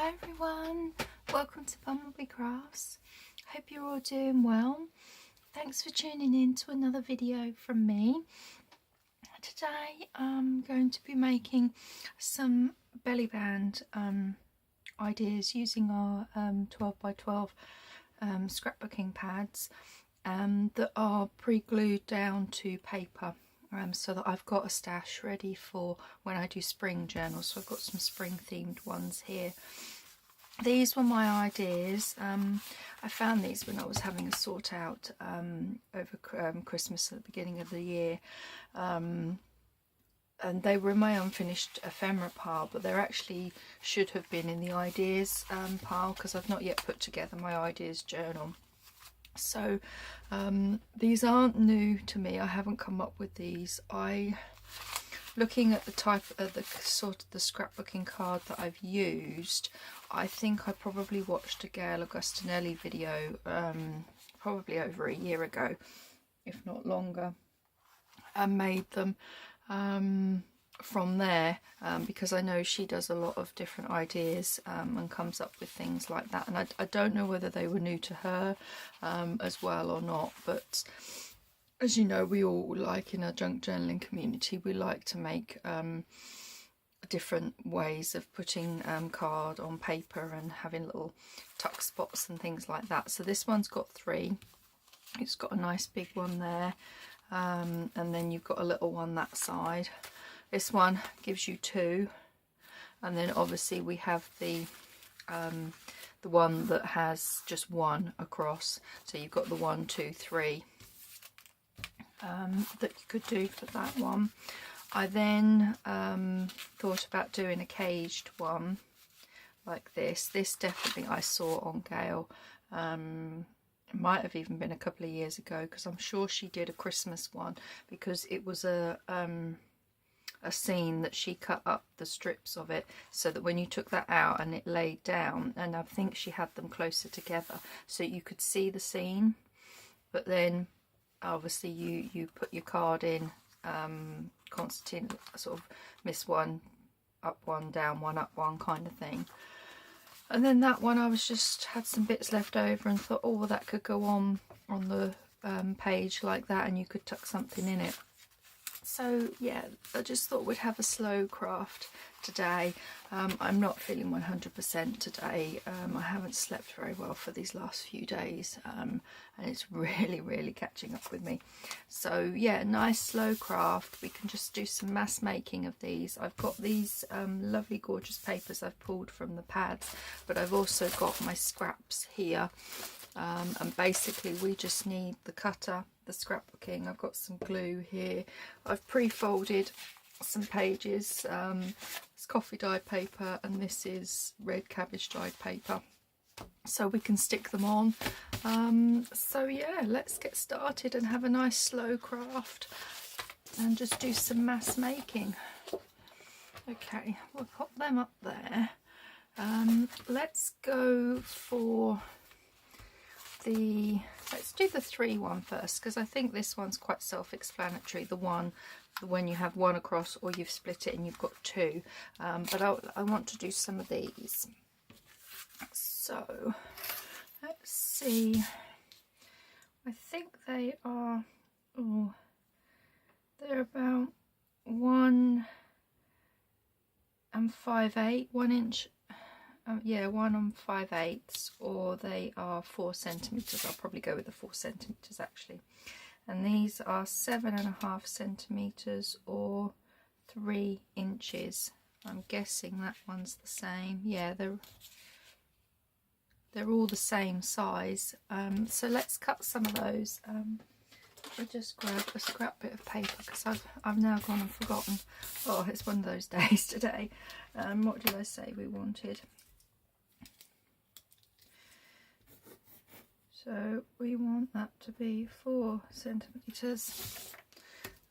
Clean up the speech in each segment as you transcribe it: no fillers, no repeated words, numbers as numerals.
Hi everyone, welcome to BumbleBeeCrafts. Hope you're all doing well. Thanks for tuning in to another video from me. Today I'm going to be making some Bellyband ideas using our 12 by 12 scrapbooking pads that are pre-glued down to paper. So that I've got a stash ready for when I do spring journals. So I've got some spring themed ones here. These were my ideas. I found these when I was having a sort out over Christmas at the beginning of the year. And they were in my unfinished ephemera pile, but they actually should have been in the ideas pile because I've not yet put together my ideas journal. So these aren't new to me. I haven't come up with these. Looking at the type of the scrapbooking card that I've used, I think I probably watched a Gail Augustinelli video probably over a year ago, if not longer, and made them from there because I know she does a lot of different ideas and comes up with things like that, and I don't know whether they were new to her as well or not, but as you know, we all like in our junk journaling community, we like to make different ways of putting card on paper and having little tuck spots and things like that. So this one's got 3. It's got a nice big one there, and then you've got a little one that side. This one gives you 2, and then obviously we have the one that has just 1 across. So you've got the 1, 2, 3 that you could do for that one. I then thought about doing a caged one like this. This definitely I saw on Gail. It might have even been a couple of years ago because I'm sure she did a Christmas one, because it was a scene that she cut up the strips of it so that when you took that out and it laid down, and I think she had them closer together so you could see the scene, but then obviously you put your card in constant, sort of miss one, up one, down one, up one kind of thing. And then that one I was just had some bits left over and thought, oh well, that could go on the page like that, and you could tuck something in it. So yeah, I just thought we'd have a slow craft today. I'm not feeling 100% today. I haven't slept very well for these last few days, and it's really catching up with me. So yeah, nice slow craft. We can just do some mass making of these. I've got these lovely gorgeous papers I've pulled from the pads, but I've also got my scraps here. And basically we just need the cutter, the scrapbooking. I've got some glue here. I've pre-folded some pages. It's coffee dyed paper and this is red cabbage dyed paper, so we can stick them on. So yeah, let's get started and have a nice slow craft and just do some mass making. Okay, we'll pop them up there. Let's go for let's do the 3 one first, because I think this one's quite self-explanatory. The one when you have 1 across or you've split it and you've got 2, but I want to do some of these. So let's see, I think they are, oh, they're about 1 5/8, 1 inch. Yeah, 1 5/8, or they are 4 centimeters. I'll probably go with the 4 centimeters actually. And these are 7.5 centimeters or 3 inches. I'm guessing that one's the same. Yeah, they're all the same size. So let's cut some of those. I'll just grab a scrap bit of paper because I've now gone and forgotten. Oh, it's one of those days today. What did I say we wanted? So we want that to be 4 centimeters,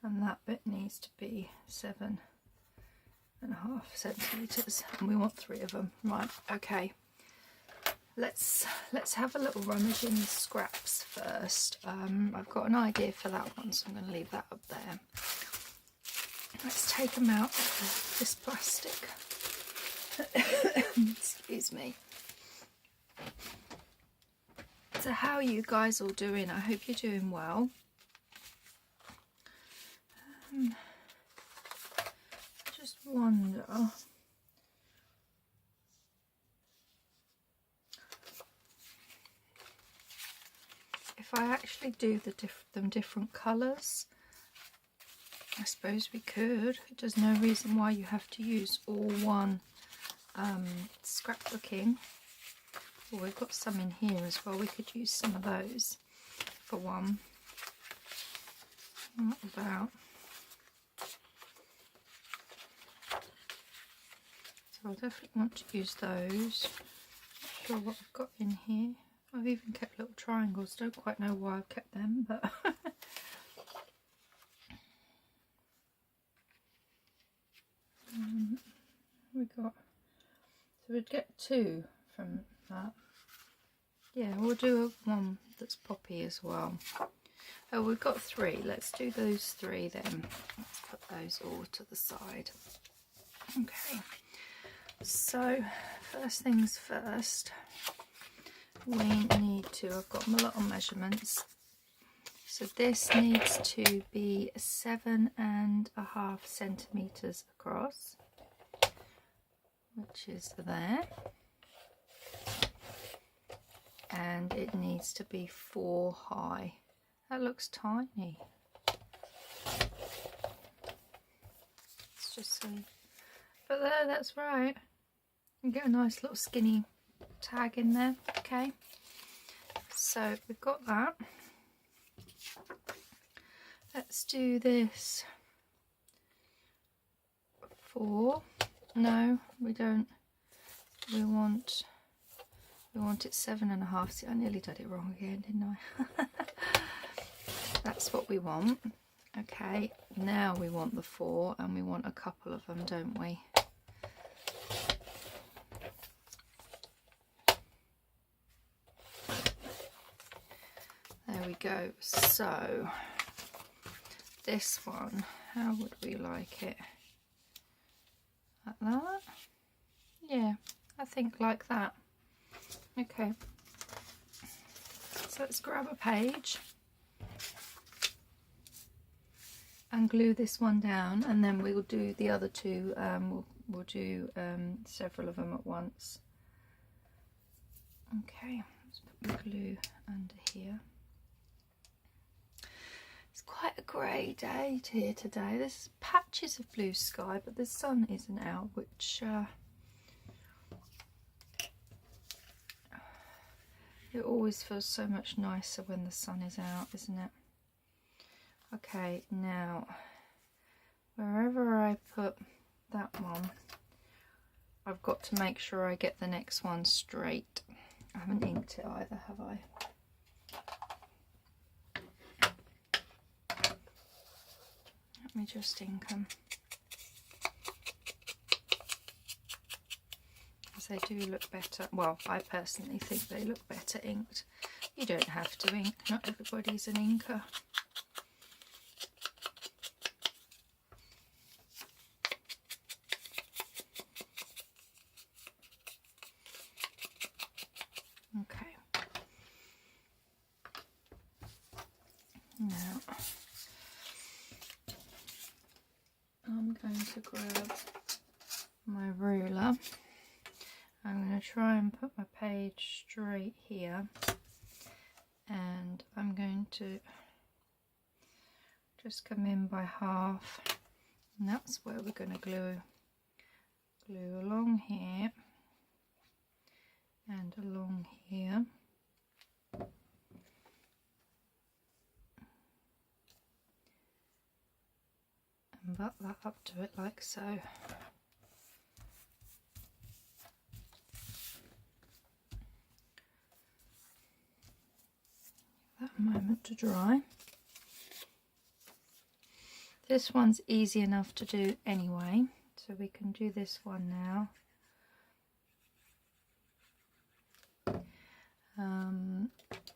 and that bit needs to be 7.5 centimeters, and we want 3 of them. Right, okay. Let's have a little rummage in the scraps first. I've got an idea for that one, so I'm going to leave that up there. Let's take them out of this plastic. Excuse me. So how are you guys all doing? I hope you're doing well. I just wonder if I actually do them different colours. I suppose we could. There's no reason why you have to use all one scrapbooking. Well, we've got some in here as well. We could use some of those for one. What about? So I'll definitely want to use those. Not sure what I've got in here. I've even kept little triangles. Don't quite know why I've kept them, but so we'd get 2 from that. Yeah, we'll do one that's poppy as well. Oh, we've got 3. Let's do those 3 then. Let's put those all to the side. Okay, so first things first, we need to, I've got my little measurements. So this needs to be 7.5 centimetres across, which is there. And it needs to be 4 high. That looks tiny. Let's just see. But there, that's right. You get a nice little skinny tag in there. Okay. So we've got that. Let's do this. 4. No, we don't. We want it 7.5. See, I nearly did it wrong again, didn't I? That's what we want. Okay, now we want the 4, and we want a couple of them, don't we? There we go. So this one, how would we like it? Like that? Yeah, I think like that. Okay, so let's grab a page and glue this one down, and then we'll do the other 2. We'll do several of them at once. Okay, let's put my glue under here. It's quite a grey day here today. There's patches of blue sky, but the sun isn't out, which it always feels so much nicer when the sun is out, isn't it? Okay, now wherever I put that one, I've got to make sure I get the next one straight. I haven't inked it either, have I? Let me just ink them. Because they do look better. Well, I personally think they look better inked. You don't have to ink, not everybody's an inker. Okay. Now I'm going to grab my ruler. I'm going to try and put my page straight here, and I'm going to just come in by half, and that's where we're going to glue along here and along here. And butt that up to it like so. That a moment to dry. This one's easy enough to do anyway, so we can do this one now.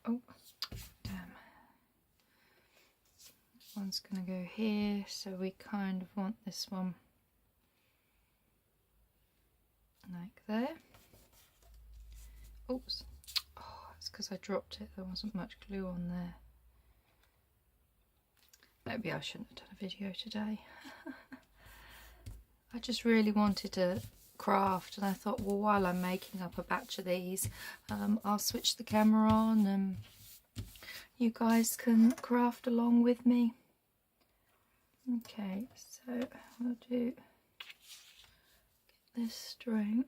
Oh, damn. One's going to go here, so we kind of want this one like there. Oops, oh, it's because I dropped it, there wasn't much glue on there. Maybe I shouldn't have done a video today. I just really wanted to craft, and I thought, well, while I'm making up a batch of these, I'll switch the camera on and you guys can craft along with me. Okay, so I'll do, get this straight.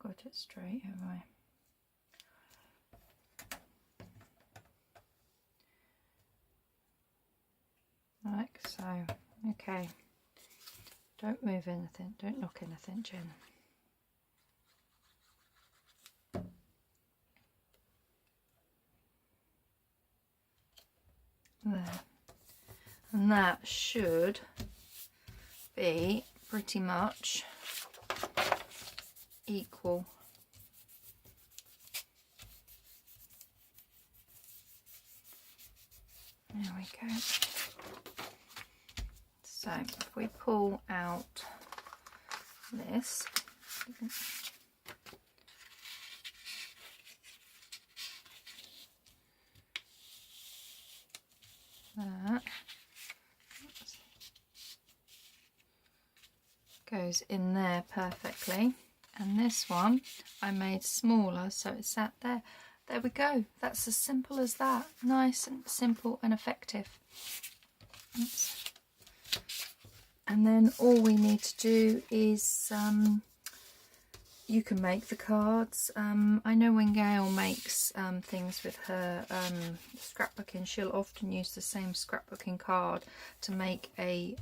Got it straight, have I? Like so. Okay. Don't move anything. Don't knock anything, Jen. There. And that should be pretty much equal. There we go. So if we pull out this, that goes in there perfectly, and this one I made smaller so it sat there. There we go. That's as simple as that. Nice and simple and effective. Oops. And then all we need to do is you can make the cards. I know when Gail makes things with her scrapbooking, she'll often use the same scrapbooking card to make a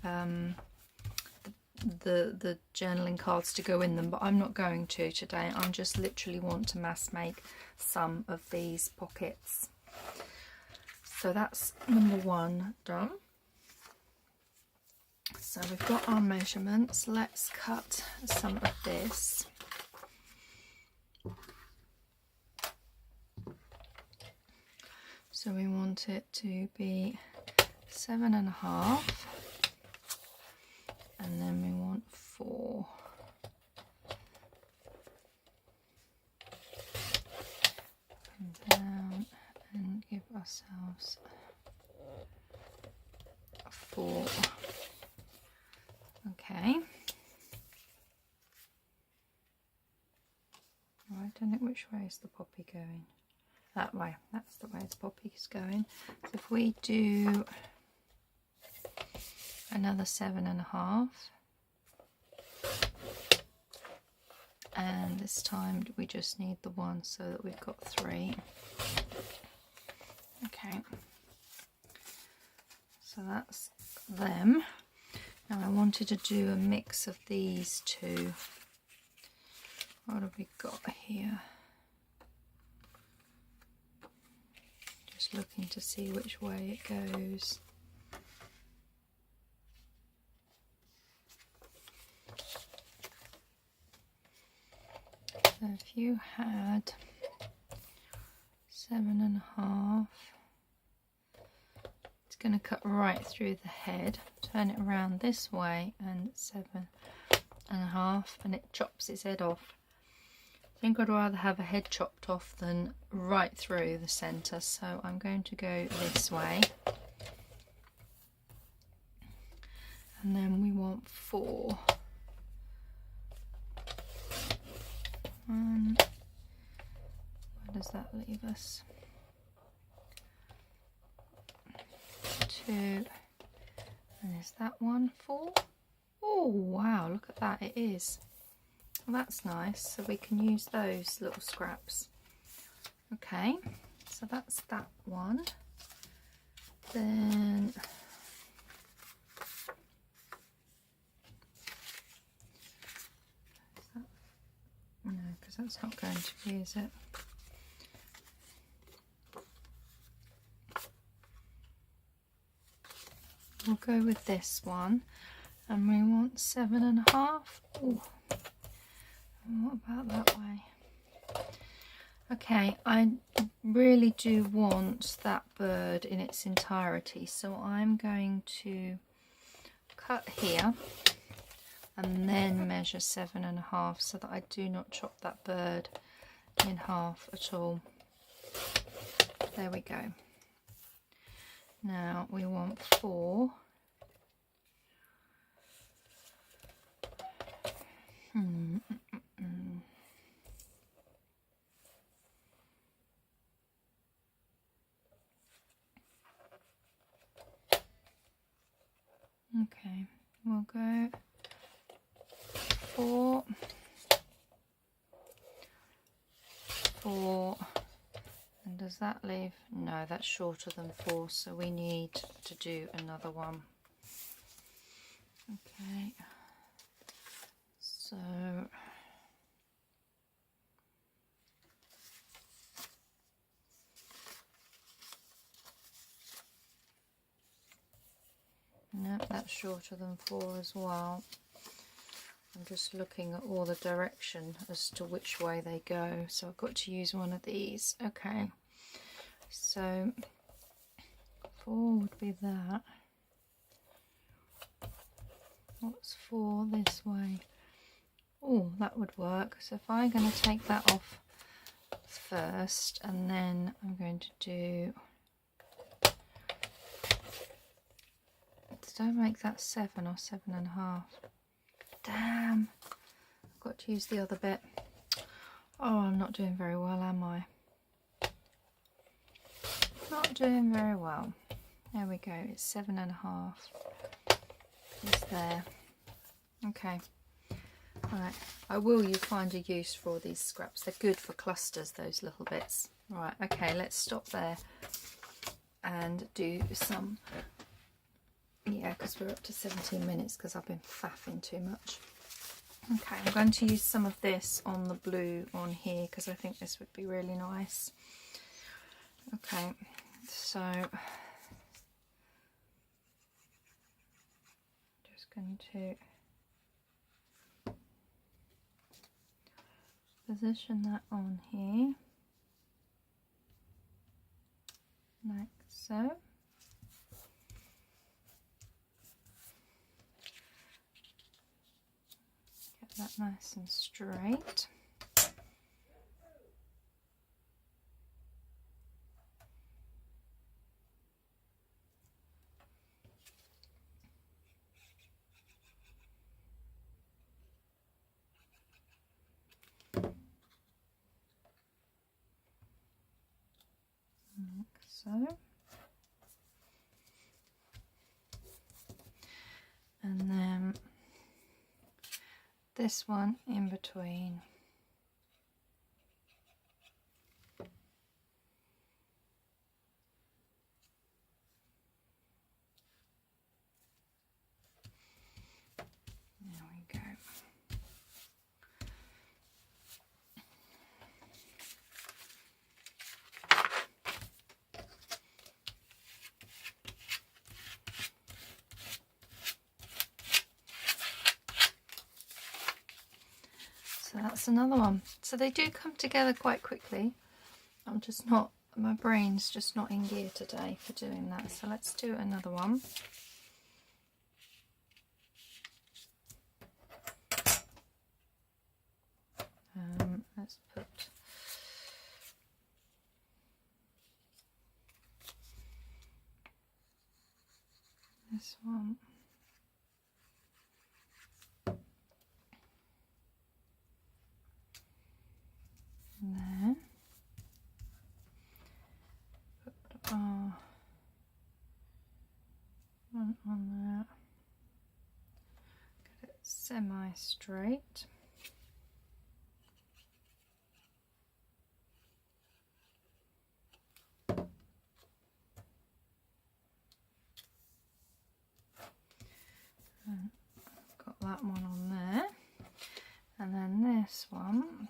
the journaling cards to go in them, but I'm not going to today. I'm just literally want to mass make some of these pockets. So that's number one done. So we've got our measurements. Let's cut some of this. So we want it to be 7.5, and then we want 4. Come down and give ourselves 4. Okay. I don't know which way is the poppy going. That way. That's the way the poppy is going. So if we do another 7.5, and this time we just need the 1 so that we've got 3. Okay. So that's them. Now I wanted to do a mix of these two. What have we got here? Just looking to see which way it goes. So if you had 7.5, it's going to cut right through the head. Turn it around this way and 7.5, and it chops its head off. I think I'd rather have a head chopped off than right through the centre, so I'm going to go this way. And then we want 4. Where does that leave us? 2. And is that one 4? Oh wow, look at that, it is. Well, that's nice, so we can use those little scraps. Okay, so that's that one. Then no, because that's not going to be, is it? We'll go with this one, and we want 7.5. Ooh. And what about that way? Okay, I really do want that bird in its entirety, so I'm going to cut here and then measure 7.5 so that I do not chop that bird in half at all. There we go. Now we want 4. Okay, we'll go 4, 4, and does that leave? No, that's shorter than 4, so we need to do another one. Okay, so no, that's shorter than 4 as well. I'm just looking at all the direction as to which way they go, so I've got to use one of these. Okay, so 4 would be that. What's 4 this way? Oh, that would work. So if I'm going to take that off first, and then I'm going to do, did I make that 7 or 7.5? Damn, I've got to use the other bit. Oh, I'm not doing very well, am I? Not doing very well. There we go, it's 7.5. It's there. Okay. Right, I will find a use for all these scraps. They're good for clusters, those little bits. Right, okay, let's stop there and do some. Yeah, because we're up to 17 minutes because I've been faffing too much. Okay, I'm going to use some of this on the blue on here because I think this would be really nice. Okay, so just going to position that on here like so. Get that nice and straight. Like so. And then this one in between. There we go. So that's another one. So they do come together quite quickly. I'm just not, my brain's just not in gear today for doing that. So let's do another one. Let's put this one. And then put our one on there. Get it semi-straight. And I've got that one on there. And then this one.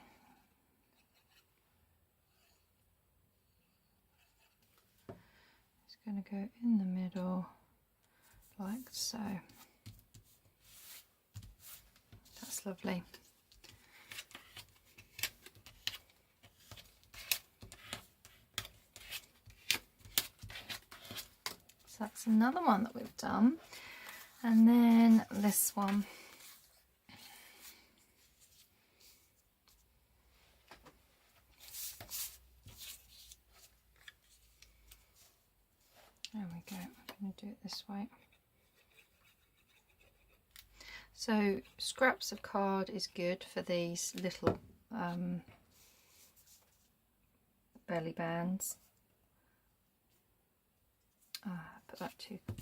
Going to go in the middle like so. That's lovely. that's another one that we've done. And then this one. There we go. I'm going to do it this way. So scraps of card is good for these little belly bands. Put that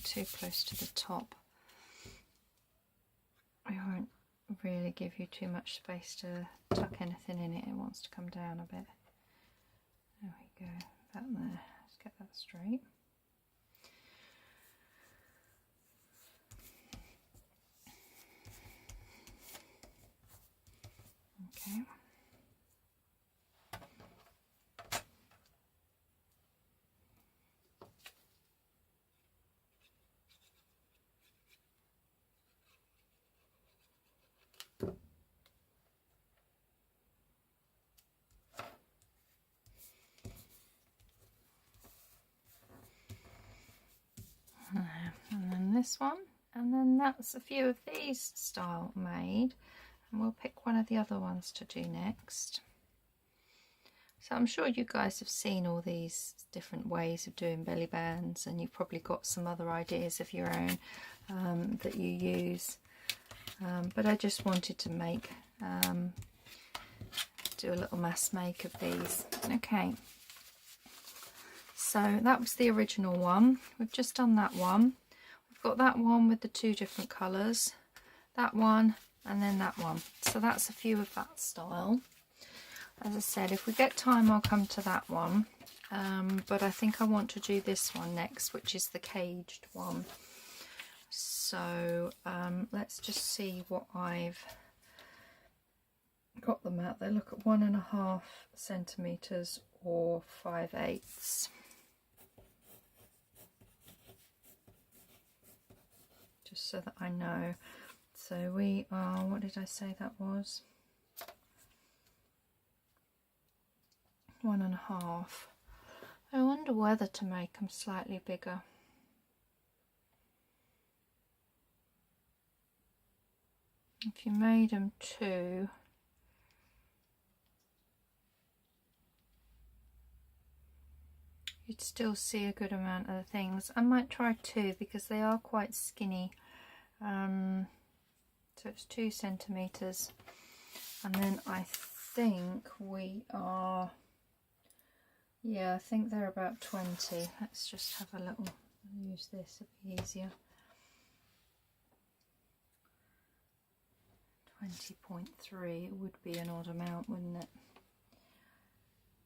too close to the top. It won't really give you too much space to tuck anything in it. It wants to come down a bit. There we go. About there. Let's get that straight. Okay. And then this one, and then that's a few of these style made, and we'll pick one of the other ones to do next. So I'm sure you guys have seen all these different ways of doing belly bands, and you've probably got some other ideas of your own that you use, but I just wanted to make do a little mass make of these. Okay, so that was the original one. We've just done that one. We've got that one with the two different colours, that one, and then that one. So that's a few of that style. As I said, if we get time I'll come to that one, but I think I want to do this one next, which is the caged one. So let's just see what I've got them at. They look at 1.5 centimetres or 5/8. Just so that I know. So we are, what did I say that was? 1.5. I wonder whether to make them slightly bigger. If you made them 2, you'd still see a good amount of the things. I might try 2 because they are quite skinny. So it's 2 centimetres, and then I think we are, yeah, I think they're about 20. Let's just have a little, use this, it'll be easier. 20.3 would be an odd amount, wouldn't it?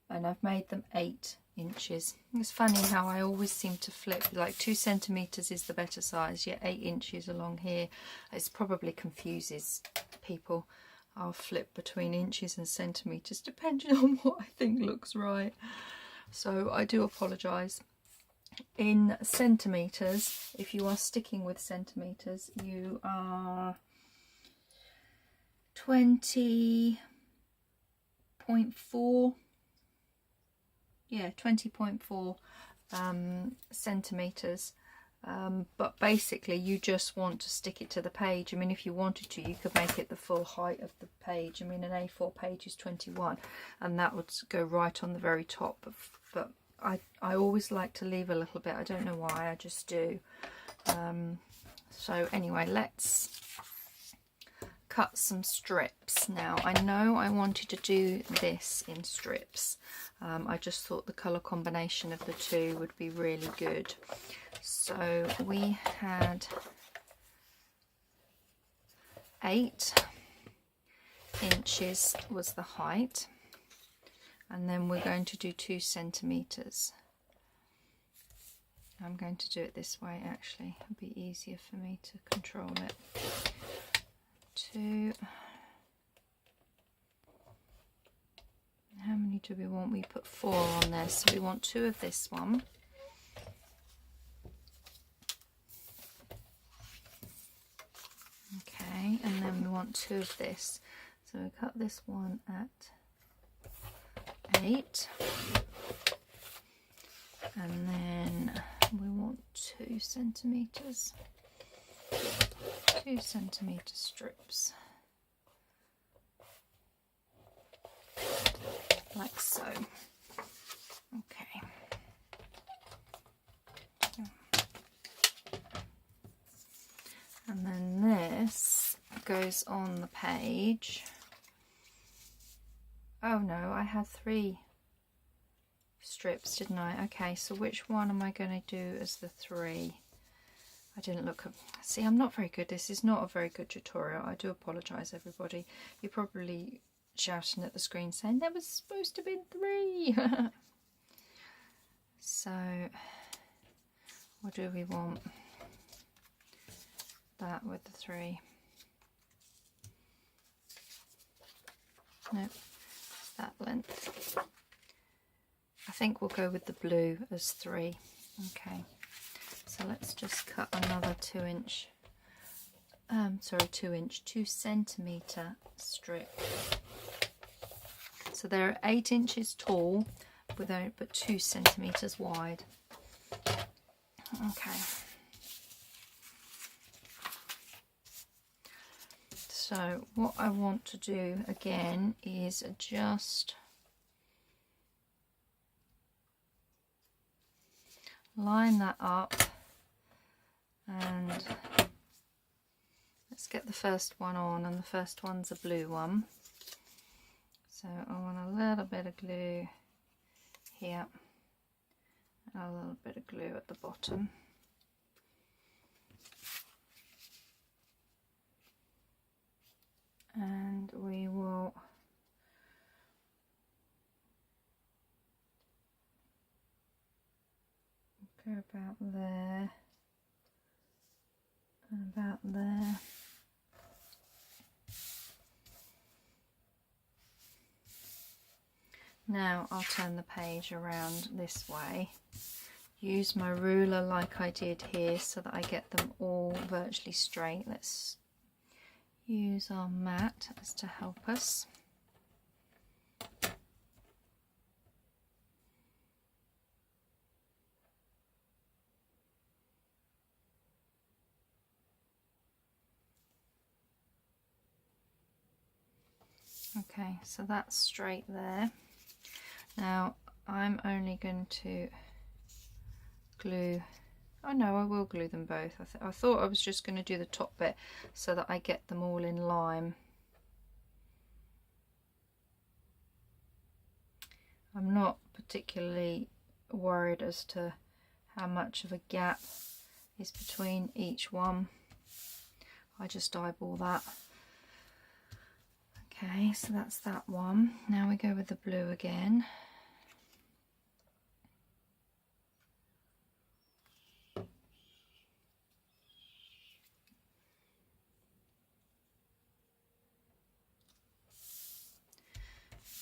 And I've made them 8 inches. It's funny how I always seem to flip, like 2 centimetres is the better size, yet 8 inches along here. It probably confuses people. I'll flip between inches and centimetres depending on what I think looks right. So I do apologise. In centimetres, if you are sticking with centimetres, you are 20.4. Yeah, 20.4 centimetres, but basically you just want to stick it to the page. I mean, if you wanted to, you could make it the full height of the page. I mean, an A4 page is 21, and that would go right on the very top. But I always like to leave a little bit. I don't know why, I just do. So anyway, let's cut some strips. Now I know I wanted to do this in strips. I just thought the colour combination of the two would be really good. So we had 8 inches was the height, and then we're going to do 2 centimetres. I'm going to do it this way actually, it'll be easier for me to control it. 2. How many do we want? We put 4 on there, so we want 2 of this one. Okay, and then we want 2 of this. So we cut this one at 8. And then we want 2 2 centimeters, 2 centimeter strips, like so. Okay. And then this goes on the page. Oh no, I had 3 strips, didn't I? Okay, so which one am I going to do as the 3? I didn't look up. See, I'm not very good. This is not a very good tutorial. I do apologise, everybody. You're probably shouting at the screen saying there was supposed to be 3. So, what do we want? That with the 3. Nope, that length. I think we'll go with the blue as 3. Okay. So let's just cut another 2 centimeter strip. So they're 8 inches tall, but 2 centimeters wide. Okay. So what I want to do again is just line that up. And let's get the first one on, and the first one's a blue one. So I want a little bit of glue here, and a little bit of glue at the bottom. And we will go about there. About there. Now I'll turn the page around this way. Use my ruler like I did here so that I get them all virtually straight. Let's use our mat as to help us. Okay, so that's straight there. Now I'm only going to glue, oh no, I will glue them both. I thought I was just going to do the top bit so that I get them all in line. I'm not particularly worried as to how much of a gap is between each one. I just eyeball that. Okay, so that's that one. Now we go with the blue again.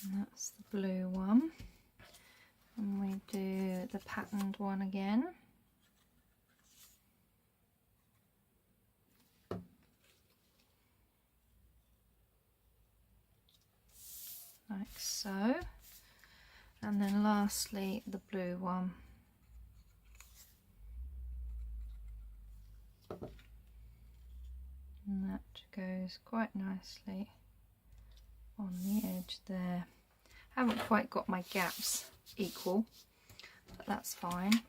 And that's the blue one. And we do the patterned one again. Like so. And then lastly the blue one. And that goes quite nicely on the edge there. I haven't quite got my gaps equal, but that's fine.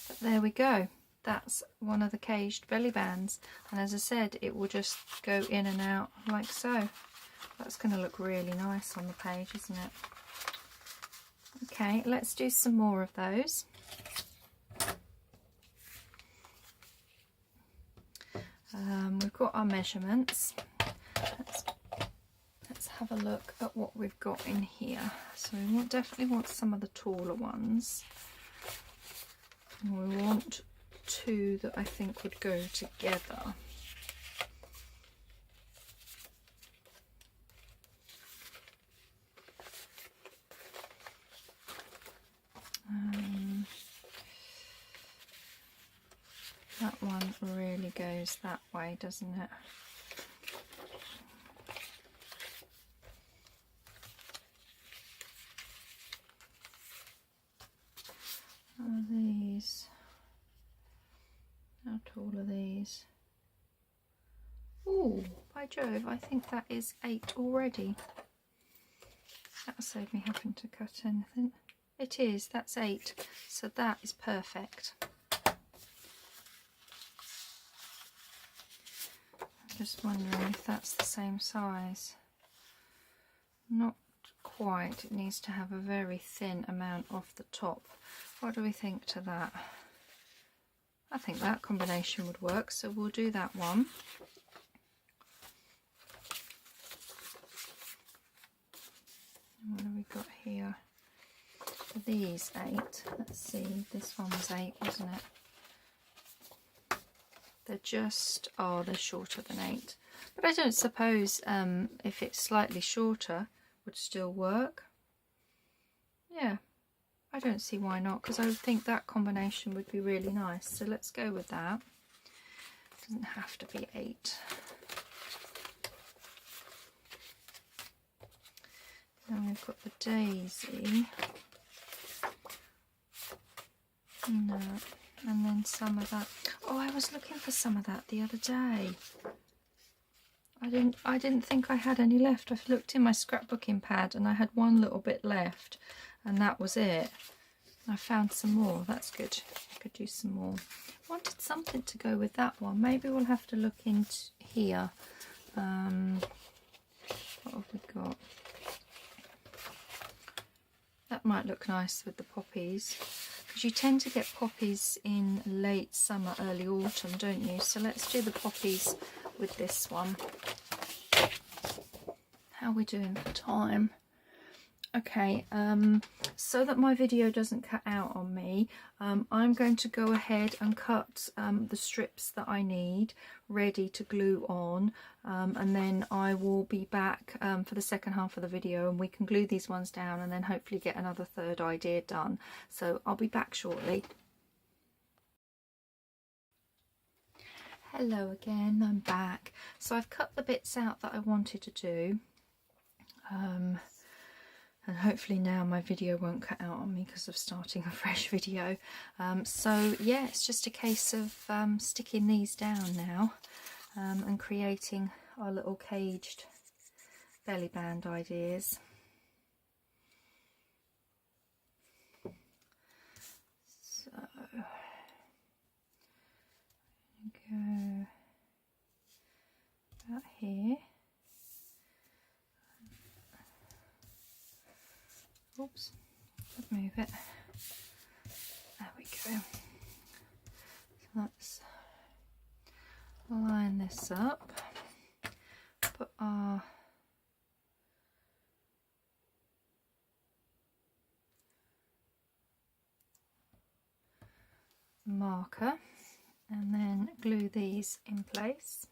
But there we go. That's one of the caged belly bands, and as I said, it will just go in and out like so. That's going to look really nice on the page, isn't it? Okay, let's do some more of those. We've got our measurements. Let's have a look at what we've got in here. So we definitely want some of the taller ones. And we want 2 that I think would go together. That one really goes that way, doesn't it? Jove, I think that is 8 already. That'll save me having to cut anything. It is, that's 8, so that is perfect. I'm just wondering if that's the same size. Not quite, it needs to have a very thin amount off the top. What do we think to that? I think that combination would work, so we'll do that one. What have we got here? For these 8, let's see, this one was 8, wasn't it? They're just, oh, they're shorter than 8. But I don't suppose if it's slightly shorter would still work. Yeah, I don't see why not, because I would think that combination would be really nice. So let's go with that. It doesn't have to be 8. Then we've got the daisy. No, and then some of that. Oh, I was looking for some of that the other day. I didn't think I had any left. I've looked in my scrapbooking pad and I had one little bit left, and that was it. I found some more. That's good. I could use some more. Wanted something to go with that one. Maybe we'll have to look into here. What have we got? That might look nice with the poppies, because you tend to get poppies in late summer, early autumn, don't you? So let's do the poppies with this one. How are we doing for time? Okay, so that my video doesn't cut out on me, I'm going to go ahead and cut the strips that I need ready to glue on, and then I will be back for the second half of the video, and we can glue these ones down and then hopefully get another third idea done. So I'll be back shortly. Hello again, I'm back. So I've cut the bits out that I wanted to do. And hopefully now my video won't cut out on me because of starting a fresh video. So yeah, it's just a case of sticking these down now and creating our little caged belly band ideas. So go about here. Oops, let's move it. There we go. So let's line this up, put our marker, and then glue these in place.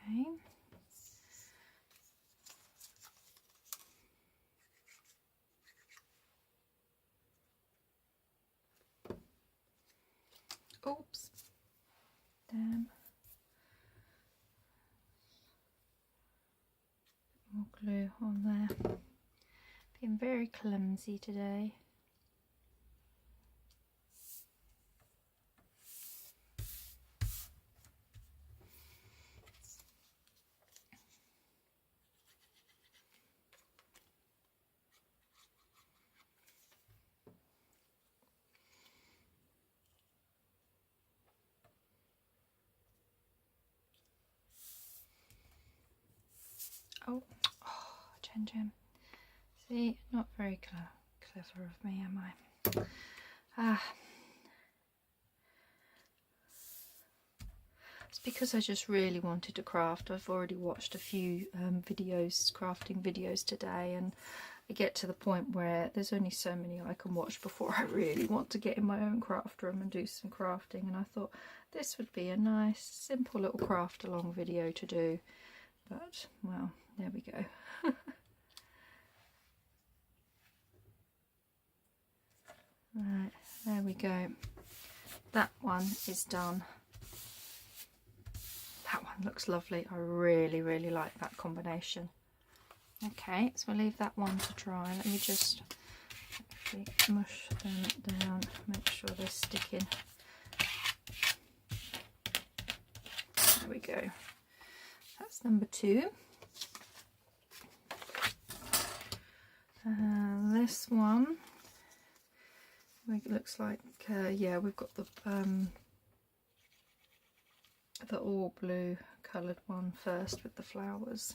Okay. Oops. Damn. More glue on there. Being very clumsy today. Oh, Gem. See, not very clever of me, am I? It's because I just really wanted to craft. I've already watched a few crafting videos today, and I get to the point where there's only so many I can watch before I really want to get in my own craft room and do some crafting, and I thought this would be a nice, simple little craft along video to do. But, well, there we go. Right, there we go. That one is done. that one looks lovely. I really, really like that combination. Okay, so we'll leave that one to dry. Let me just mush them down, make sure they're sticking. There we go. That's number 2. This one, it looks like, yeah, we've got the all blue coloured one first with the flowers.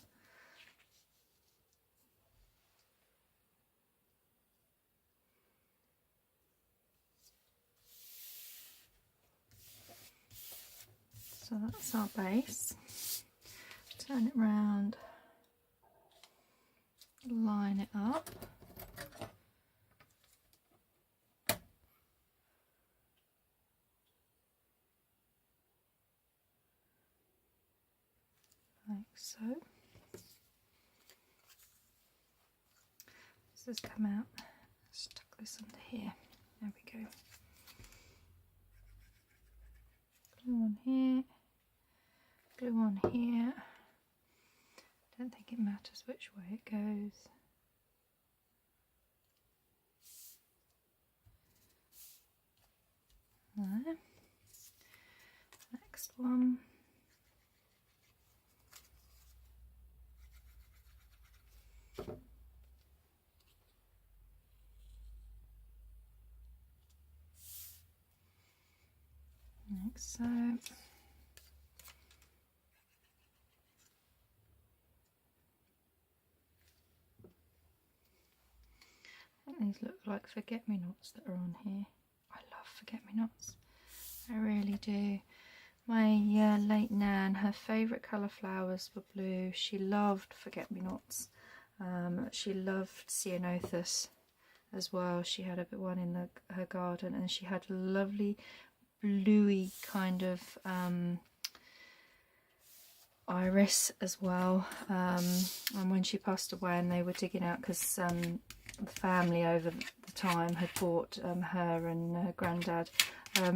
So that's our base. Turn it round, line it up. Like so. This has come out. Stuck this under here. There we go. Glue on here. Glue on here. Don't think it matters which way it goes. There. Next one. Like so. These look like forget-me-nots that are on here. I love forget-me-nots. I really do. My late Nan, her favourite colour flowers were blue. She loved forget-me-nots. She loved ceanothus as well. She had a bit one in her garden, and she had a lovely bluey kind of iris as well. And when she passed away and they were digging out, because the family over the time had bought her and her granddad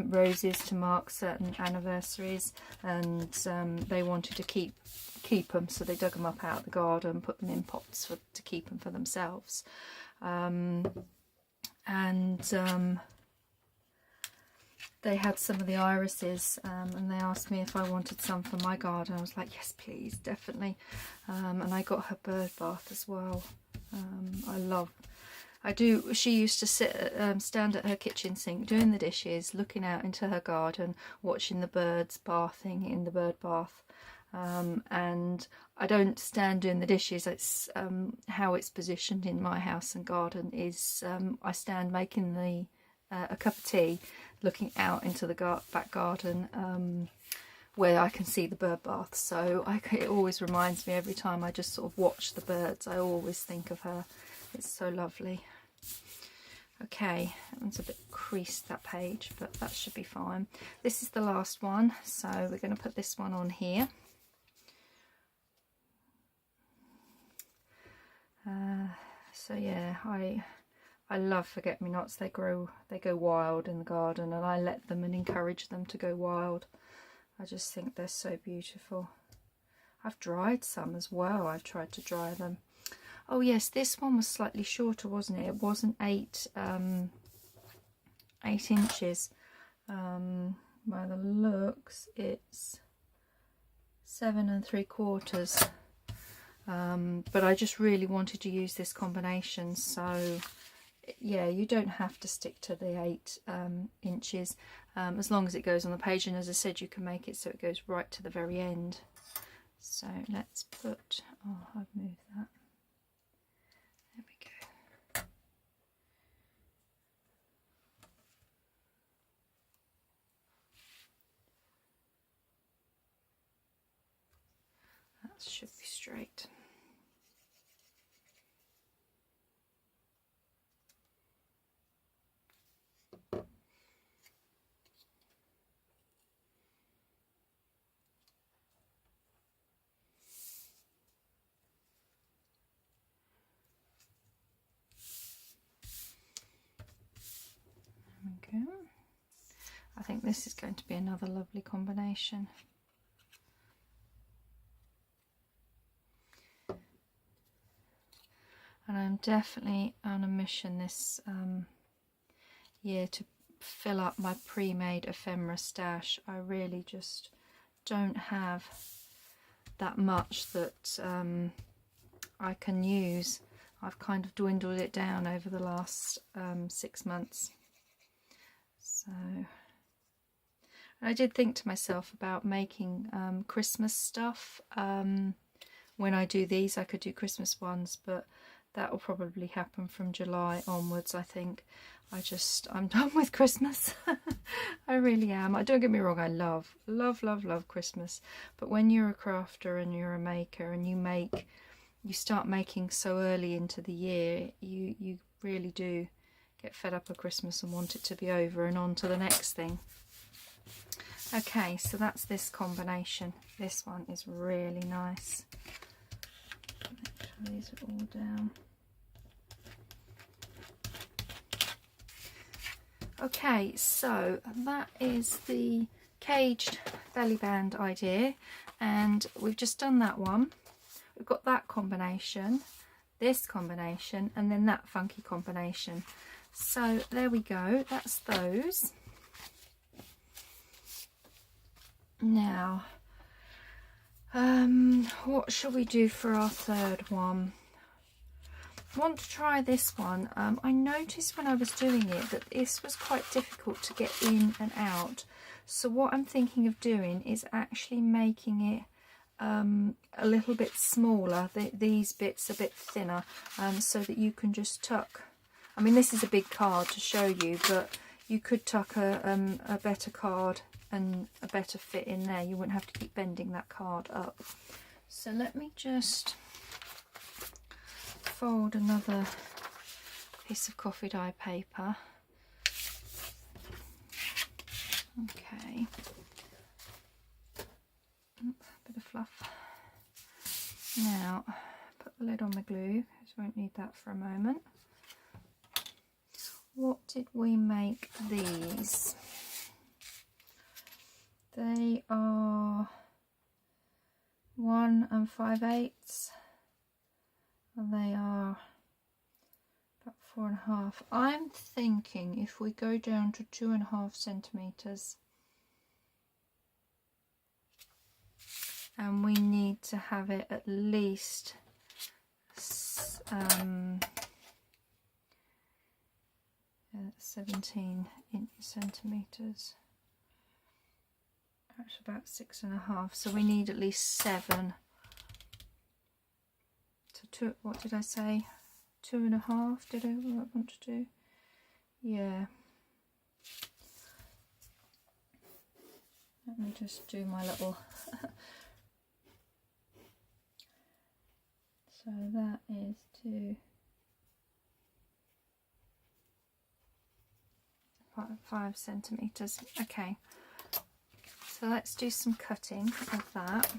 roses to mark certain anniversaries, and they wanted to keep them, so they dug them up out of the garden, put them in pots to keep them for themselves. They had some of the irises, and they asked me if I wanted some for my garden. I was like, yes please, definitely. And I got her bird bath as well. She used to stand at her kitchen sink doing the dishes, looking out into her garden, watching the birds bathing in the bird bath. And I don't stand doing the dishes. It's how it's positioned in my house and garden is I stand making a cup of tea, looking out into the back garden where I can see the bird bath. So it always reminds me, every time I just sort of watch the birds, I always think of her. It's so lovely. Okay, that one's a bit creased, that page, but that should be fine. This is the last one, so we're going to put this one on here. So yeah, I love forget-me-nots. They go wild in the garden, and I let them and encourage them to go wild. I just think they're so beautiful. I've dried some as well. I've tried to dry them. Oh yes, this one was slightly shorter, wasn't it? It wasn't 8 inches. By the looks, it's 7 3/4. But I just really wanted to use this combination, so yeah, you don't have to stick to the 8 inches as long as it goes on the page, and as I said, you can make it so it goes right to the very end. So let's put, oh, I've moved that. There we go. That should be straight. There we go. I think this is going to be another lovely combination. and I'm definitely on a mission this year to fill up my pre-made ephemera stash. I really just don't have that much that I can use. I've kind of dwindled it down over the last 6 months. So I did think to myself about making Christmas stuff. When I do these, I could do Christmas ones, but that will probably happen from July onwards, I think. I'm done with Christmas. I really am. Don't get me wrong, I love Christmas. But when you're a crafter and you're a maker and you start making so early into the year, you really do get fed up of Christmas and want it to be over and on to the next thing. Okay, so that's this combination. This one is really nice. Make sure these are all down. Okay, so that is the caged belly band idea, and we've just done that one. We've got that combination, this combination, and then that funky combination. So there we go, that's those. Now, what shall we do for our third one? I want to try this one. I noticed when I was doing it that this was quite difficult to get in and out. So what I'm thinking of doing is actually making it a little bit smaller, these bits a bit thinner, so that you can just tuck. I mean, this is a big card to show you, but you could tuck a better card and a better fit in there. You wouldn't have to keep bending that card up. So let me just fold another piece of coffee dye paper. Okay. Bit of fluff. Now, put the lid on the glue, because we won't need that for a moment. What did we make these? They are 1 5/8. And they are about 4.5. I'm thinking if we go down to 2.5 centimeters, and we need to have it at least 17 centimeters. That's about 6.5. So we need at least 7. What did I say? 2.5 did I want to do? Yeah. Let me just do my little so that is 5 centimeters. Okay, so let's do some cutting of that.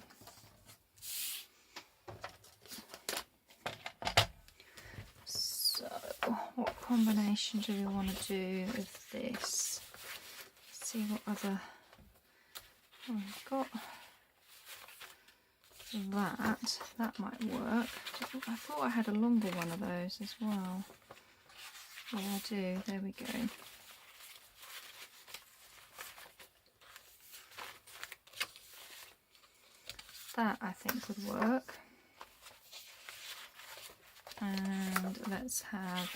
What combination do we want to do with this? Let's see what other. Oh, I've got that might work. I thought I had a longer one of those as well. Yeah, I do. There we go. That I think would work. And let's have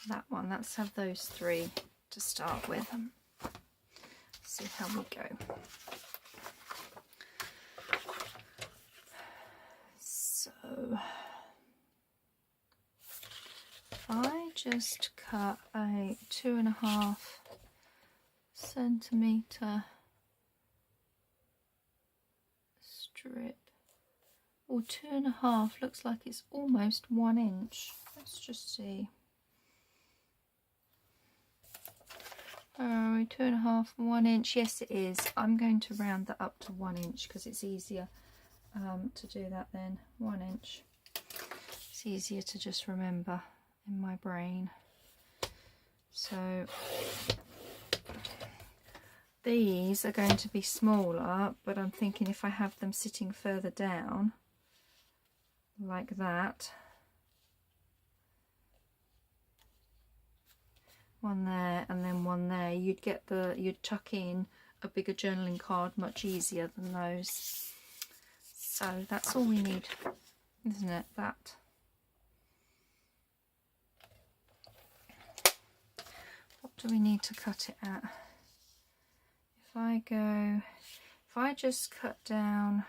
that one. Let's have those 3 to start with. See how we go. So I just cut a 2.5 centimeter strip. Or 2.5, looks like it's almost 1 inch. Let's just see. 2.5, 1 inch. Yes, it is. I'm going to round that up to 1 inch because it's easier to do that then. 1 inch. It's easier to just remember in my brain. So these are going to be smaller, but I'm thinking if I have them sitting further down, like that, one there and then one there, you'd tuck in a bigger journaling card much easier than those. So that's all we need, isn't it? That. What do we need to cut it at? If I just cut down,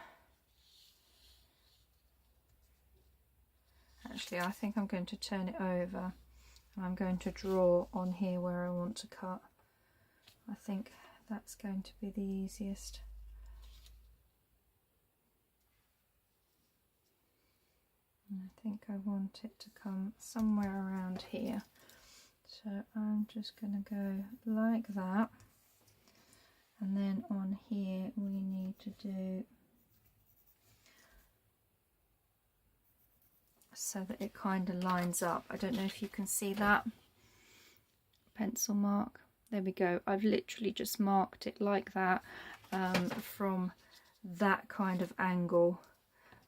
actually I think I'm going to turn it over and I'm going to draw on here where I want to cut. I think that's going to be the easiest. And I think I want it to come somewhere around here. So I'm just going to go like that. And then on here we need to do so that it kind of lines up. I don't know if you can see that pencil mark. There we go. I've literally just marked it like that from that kind of angle,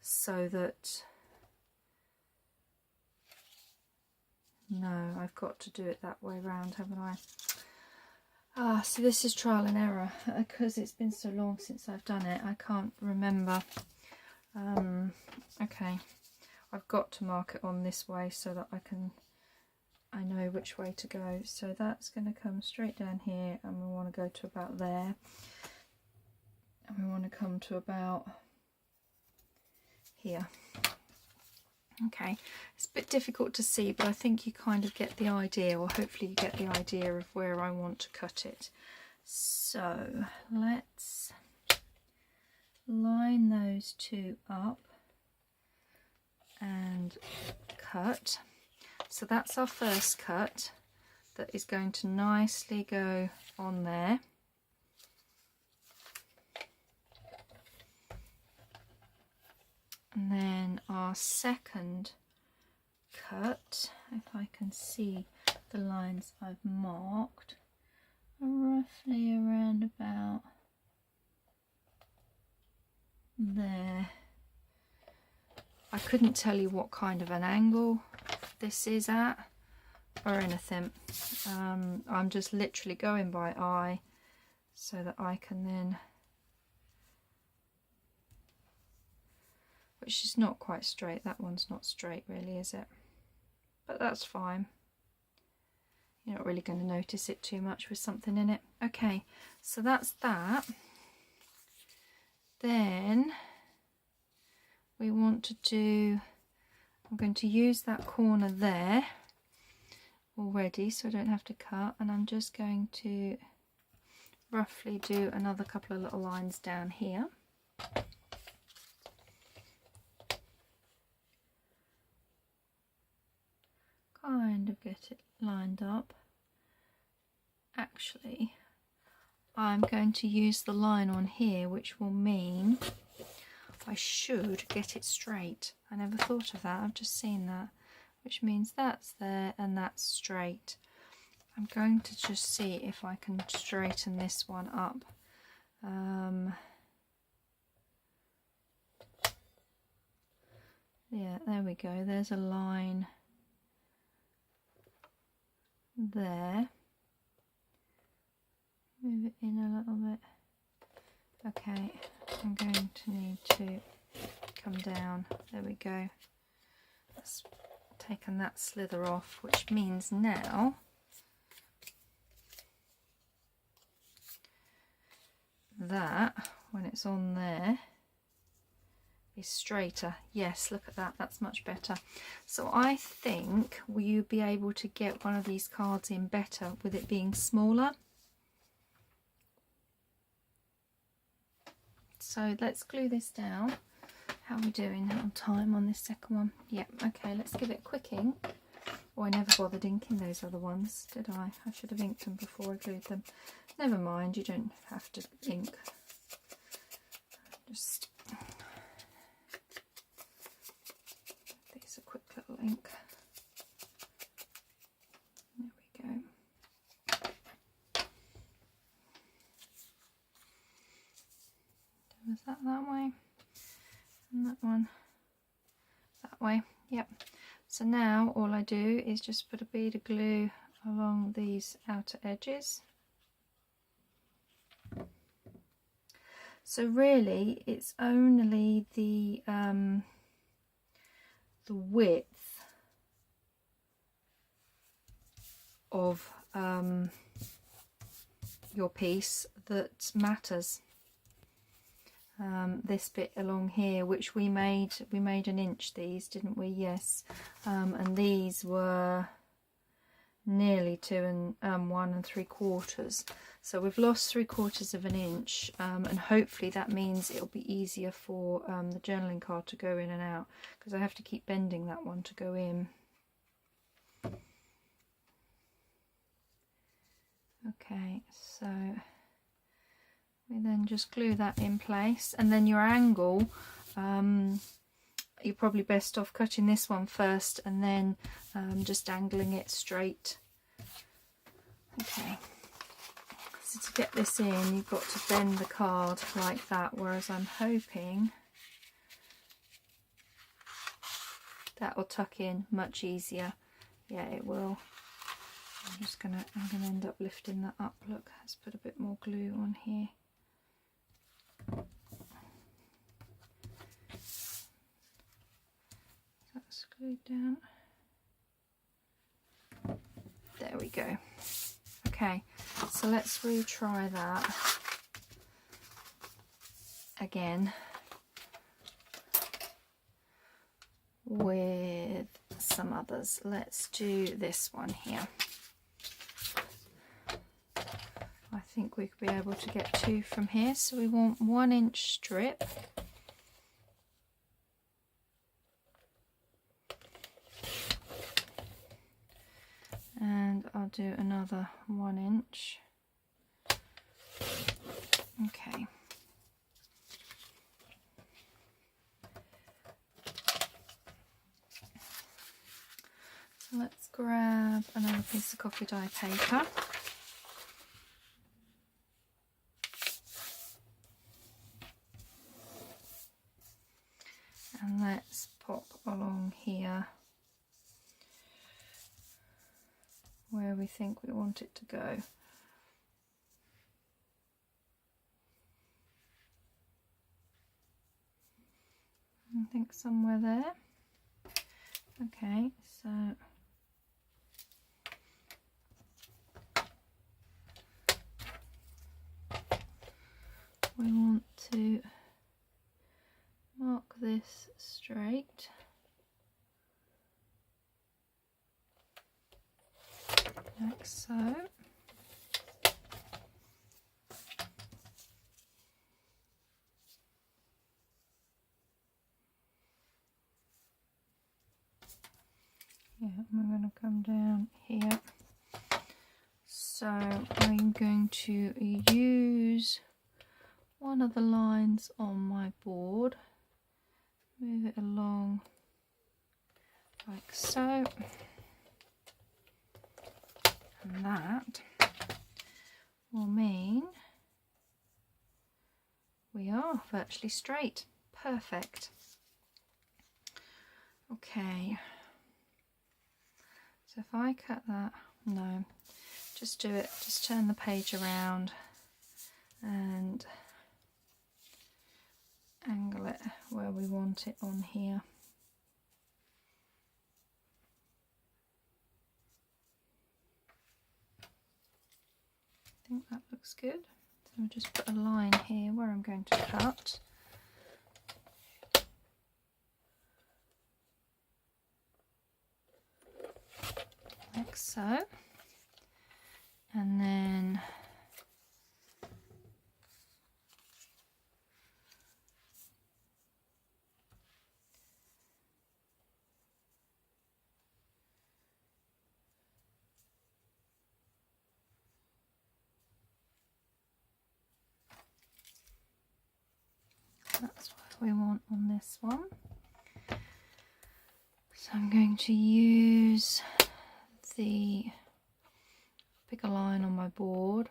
so that no, I've got to do it that way round, haven't I? So this is trial and error because it's been so long since I've done it. I can't remember. Okay, I've got to mark it on this way so that I know which way to go. So that's going to come straight down here, and we want to go to about there, and we want to come to about here. Okay, it's a bit difficult to see, but I think you kind of get the idea, or hopefully you get the idea of where I want to cut it. So let's line those two up and cut. So that's our first cut that is going to nicely go on there. And then our second cut, if I can see the lines I've marked, are roughly around about there. I couldn't tell you what kind of an angle this is at or anything. I'm just literally going by eye so that I can then, which is not quite straight. That one's not straight really, is it? But that's fine. You're not really going to notice it too much with something in it. Okay, so that's that. Then we want to do, I'm going to use that corner there already so I don't have to cut, and I'm just going to roughly do another couple of little lines down here. Kind of get it lined up. Actually, I'm going to use the line on here, which will mean I should get it straight. I never thought of that, I've just seen that, which means that's there and that's straight. I'm going to just see if I can straighten this one up. Yeah, there we go, there's a line there. Move it in a little bit. Okay, I'm going to need to come down. There we go. That's taken that slither off, which means now that when it's on there is straighter. Yes, look at that, that's much better. So I think will you be able to get one of these cards in better with it being smaller. So let's glue this down. How are we doing on time on this second one? Yeah, okay, let's give it a quick ink. Oh, I never bothered inking those other ones, did I? I should have inked them before I glued them. Never mind, you don't have to ink. Just these a quick little ink. There we go. Was that way? And that one that way. Yep. So now all I do is just put a bead of glue along these outer edges. So really it's only the width of your piece that matters. This bit along here, which we made an inch, these, didn't we? Yes. And these were nearly 2 and 1 3/4, so we've lost 3/4 of an inch, and hopefully that means it'll be easier for the journaling card to go in and out, because I have to keep bending that one to go in. Okay, so we then just glue that in place, and then your angle, you're probably best off cutting this one first and then just angling it straight. Okay, so to get this in, you've got to bend the card like that, whereas I'm hoping that will tuck in much easier. Yeah, it will. I'm gonna end up lifting that up. Look, let's put a bit more glue on here. That's glued down. There we go. Okay, so let's retry that again with some others. Let's do this one here. I think we could be able to get 2 from here, so we want 1 inch strip. And I'll do another 1 inch. Okay. So let's grab another piece of coffee dye paper. And let's pop along here where we think we want it to go. I think somewhere there. Okay, so we want to mark this straight. Like so. Yeah, I'm going to come down here. So I'm going to use one of the lines on my board, move it along like so. And that will mean we are virtually straight. Perfect. Okay. So if I cut that, no, just do it, just turn the page around and angle it where we want it on here. I think that looks good. So I'll just put a line here where I'm going to cut. Like so. And then that's what we want on this one. So I'm going to use the bigger line on my board.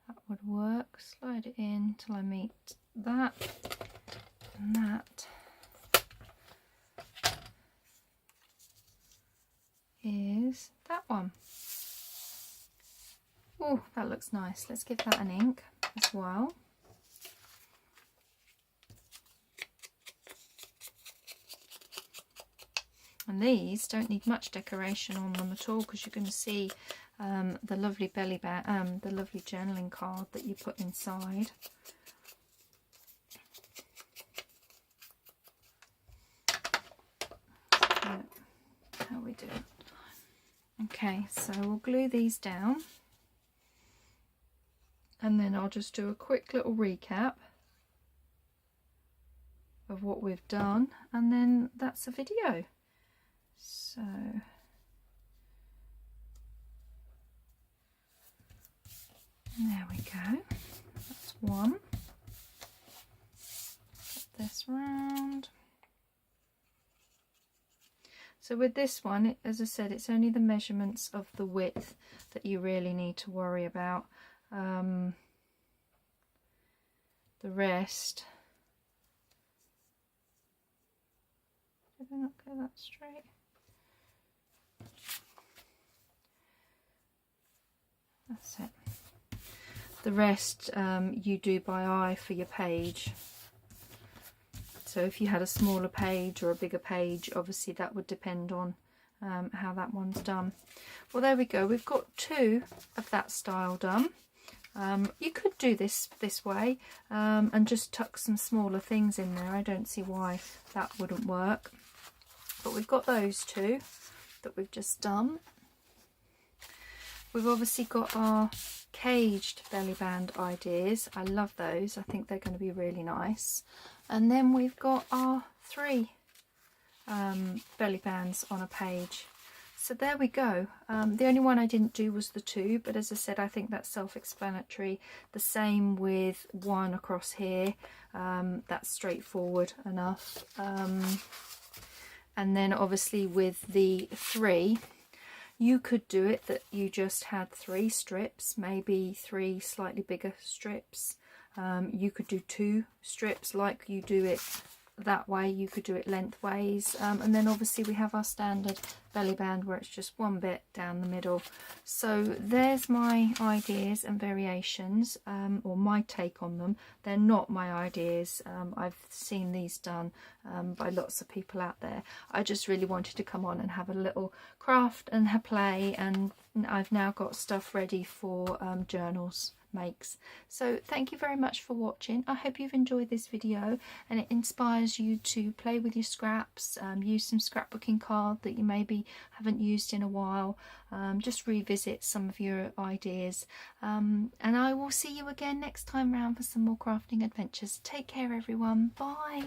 That would work. Slide it in till I meet that, and that is that one. Oh, that looks nice. Let's give that an ink as well. And these don't need much decoration on them at all, because you're going to see the lovely Bellyband, the lovely journaling card that you put inside. So, how we do it? Okay, so we'll glue these down, and then I'll just do a quick little recap of what we've done, and then that's a video. So there we go, that's one. Put this round. So with this one, as I said, it's only the measurements of the width that you really need to worry about. The rest, did I not go that straight? That's it. The rest you do by eye for your page. So if you had a smaller page or a bigger page, obviously that would depend on how that one's done. Well, there we go. We've got two of that style done. You could do this way and just tuck some smaller things in there. I don't see why that wouldn't work. But we've got those two that we've just done. We've obviously got our caged belly band ideas. I love those. I think they're going to be really nice. And then we've got our 3 belly bands on a page. So there we go. The only one I didn't do was the 2, but as I said, I think that's self-explanatory. The same with 1 across here. That's straightforward enough. And then obviously with the 3, you could do it that you just had 3 strips, maybe 3 slightly bigger strips. You could do 2 strips like you do it that way. You could do it lengthways, and then obviously we have our standard belly band where it's just 1 bit down the middle. So there's my ideas and variations, or my take on them. They're not my ideas. I've seen these done by lots of people out there. I just really wanted to come on and have a little craft and play, and I've now got stuff ready for journals makes. So thank you very much for watching. I hope you've enjoyed this video and it inspires you to play with your scraps, use some scrapbooking card that you maybe haven't used in a while, just revisit some of your ideas, and I will see you again next time round for some more crafting adventures. Take care everyone, bye.